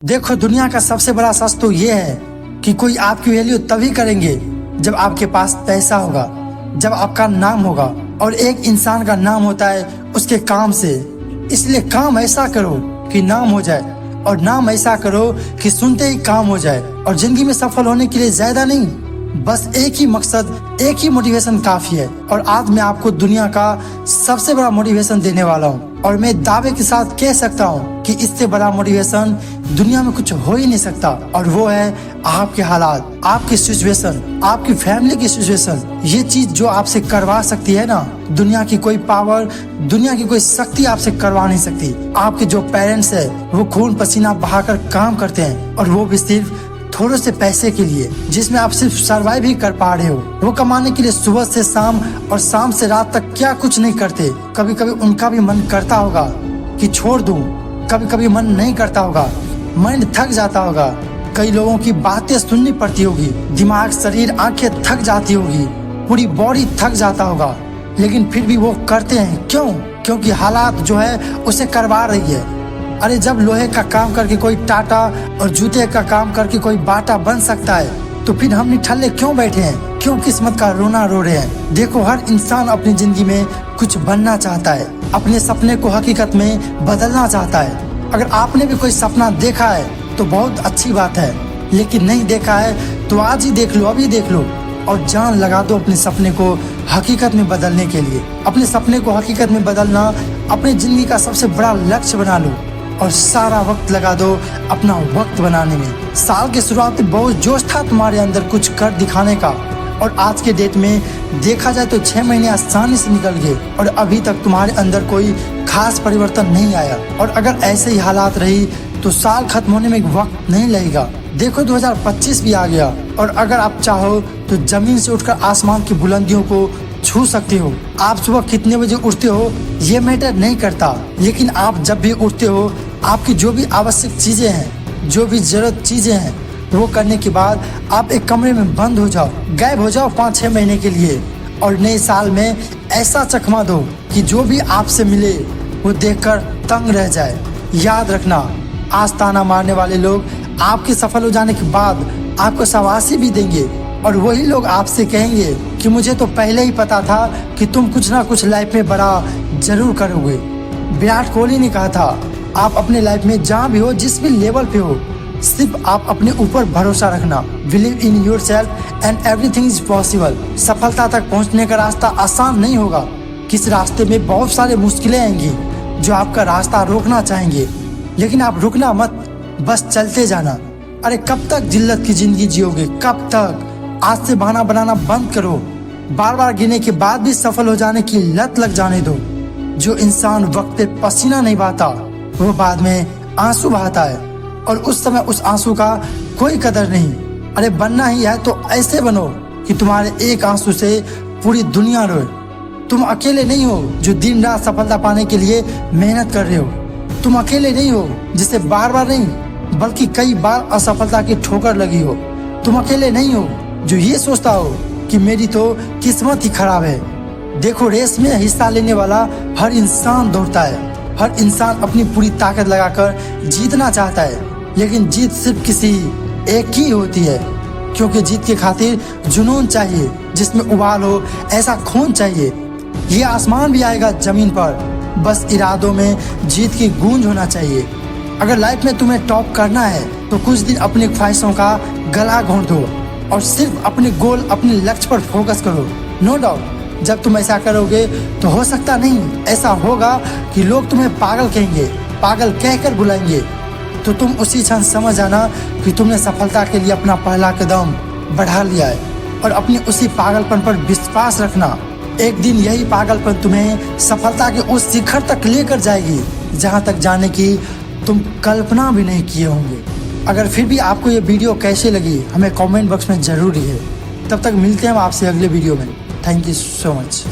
देखो, दुनिया का सबसे बड़ा सच तो ये है कि कोई आपकी वैल्यू तभी करेंगे जब आपके पास पैसा होगा, जब आपका नाम होगा। और एक इंसान का नाम होता है उसके काम से। इसलिए काम ऐसा करो कि नाम हो जाए, और नाम ऐसा करो कि सुनते ही काम हो जाए। और जिंदगी में सफल होने के लिए ज्यादा नहीं, बस एक ही मकसद, एक ही मोटिवेशन काफी है। और आज मैं आपको दुनिया का सबसे बड़ा मोटिवेशन देने वाला हूँ, और मैं दावे के साथ कह सकता हूँ कि इससे बड़ा मोटिवेशन दुनिया में कुछ हो ही नहीं सकता। और वो है आपके हालात, आपकी सिचुएशन, आपकी फैमिली की सिचुएशन। ये चीज जो आपसे करवा सकती है ना, दुनिया की कोई पावर, दुनिया की कोई शक्ति आपसे करवा नहीं सकती। आपके जो पेरेंट्स है वो खून पसीना बहाकर काम करते हैं, और वो भी सिर्फ थोड़े से पैसे के लिए, जिसमें आप सिर्फ सरवाइव ही कर पा रहे हो। वो कमाने के लिए सुबह से शाम और शाम से रात तक क्या कुछ नहीं करते। कभी कभी उनका भी मन करता होगा कि छोड़ दूं, कभी कभी मन नहीं करता होगा, माइंड थक जाता होगा। कई लोगों की बातें सुननी पड़ती होगी, दिमाग, शरीर, आंखें थक जाती होगी, पूरी बॉडी थक जाता होगा, लेकिन फिर भी वो करते हैं। क्यों? क्योंकि हालात जो है उसे करवा रही है। अरे जब लोहे का काम करके कोई टाटा और जूते का काम करके कोई बाटा बन सकता है, तो फिर हम निठल्ले क्यों बैठे हैं? क्यों किस्मत का रोना रो रहे हैं? देखो, हर इंसान अपनी जिंदगी में कुछ बनना चाहता है, अपने सपने को हकीकत में बदलना चाहता है। अगर आपने भी कोई सपना देखा है तो बहुत अच्छी बात है, लेकिन नहीं देखा है तो आज ही देख लो, अभी देख लो, और जान लगा दो अपने सपने को हकीकत में बदलने के लिए। अपने सपने को हकीकत में बदलना अपनी जिंदगी का सबसे बड़ा लक्ष्य बना लो, और सारा वक्त लगा दो अपना वक्त बनाने में। साल की शुरुआत में बहुत जोश था तुम्हारे अंदर कुछ कर दिखाने का, और आज के डेट में देखा जाए तो 6 महीने आसानी से निकल गए, और अभी तक तुम्हारे अंदर कोई खास परिवर्तन नहीं आया। और अगर ऐसे ही हालात रही तो साल खत्म होने में वक्त नहीं लगेगा। देखो, 2025 भी आ गया, और अगर आप चाहो तो जमीन से उठकर आसमान की बुलंदियों को छू सकते हो। आप सुबह कितने बजे उठते हो ये मैटर नहीं करता, लेकिन आप जब भी उठते हो, आपकी जो भी आवश्यक चीजें हैं, जो भी जरूरत चीजें हैं, वो करने के बाद आप एक कमरे में बंद हो जाओ, गायब हो जाओ 5-6 महीने के लिए, और नए साल में ऐसा चकमा दो कि जो भी आपसे मिले वो देखकर तंग रह जाए। याद रखना, आज ताना मारने वाले लोग आपके सफल हो जाने के बाद आपको शाबाशी भी देंगे, और वही लोग आपसे कहेंगे कि मुझे तो पहले ही पता था कि तुम कुछ ना कुछ लाइफ में बड़ा जरूर करोगे। विराट कोहली ने कहा था, आप अपने लाइफ में जहाँ भी हो, जिस भी लेवल पे हो, सिर्फ आप अपने ऊपर भरोसा रखना। Believe in your self and everything is possible. सफलता तक पहुँचने का रास्ता आसान नहीं होगा। किस रास्ते में बहुत सारे मुश्किलें आएंगी जो आपका रास्ता रोकना चाहेंगे, लेकिन आप रुकना मत, बस चलते जाना। अरे कब तक जिल्लत की जिंदगी जियोगे? कब तक? आज से बहाना बनाना बंद करो। बार बार गिरने के बाद भी सफल हो जाने की लत लग जाने दो। जो इंसान वक्त पे पसीना नहीं बहाता, वो बाद में आंसू बहाता है, और उस समय उस आंसू का कोई कदर नहीं। अरे बनना ही है तो ऐसे बनो कि तुम्हारे एक आंसू से पूरी दुनिया रोए। तुम अकेले नहीं हो जो दिन रात सफलता पाने के लिए मेहनत कर रहे हो। तुम अकेले नहीं हो जिसे बार बार नहीं बल्कि कई बार असफलता की ठोकर लगी हो। तुम अकेले नहीं हो जो ये सोचता हो कि मेरी तो किस्मत ही खराब है। देखो, रेस में हिस्सा लेने वाला हर इंसान दौड़ता है, हर इंसान अपनी पूरी ताकत लगाकर जीतना चाहता है, लेकिन जीत सिर्फ किसी एक ही होती है, क्योंकि जीत के खातिर जुनून चाहिए, जिसमें उबाल हो, ऐसा खून चाहिए। ये आसमान भी आएगा जमीन पर, बस इरादों में जीत की गूंज होना चाहिए। अगर लाइफ में तुम्हें टॉप करना है तो कुछ दिन अपनी ख्वाहिशों का गला घोंट दो, और सिर्फ अपने गोल, अपने लक्ष्य पर फोकस करो। नो डाउट, जब तुम ऐसा करोगे तो हो सकता नहीं ऐसा होगा कि लोग तुम्हें पागल कहेंगे, पागल कहकर बुलाएंगे, तो तुम उसी क्षण समझ जाना कि तुमने सफलता के लिए अपना पहला कदम बढ़ा लिया है। और अपने उसी पागलपन पर विश्वास रखना। एक दिन यही पागलपन तुम्हें सफलता के उस शिखर तक लेकर जाएगी जहां तक जाने की तुम कल्पना भी नहीं किए होंगे। अगर फिर भी आपको ये वीडियो कैसे लगी हमें कमेंट बॉक्स में जरूर है। तब तक मिलते हैं हम आपसे अगले वीडियो में। Thank you so much.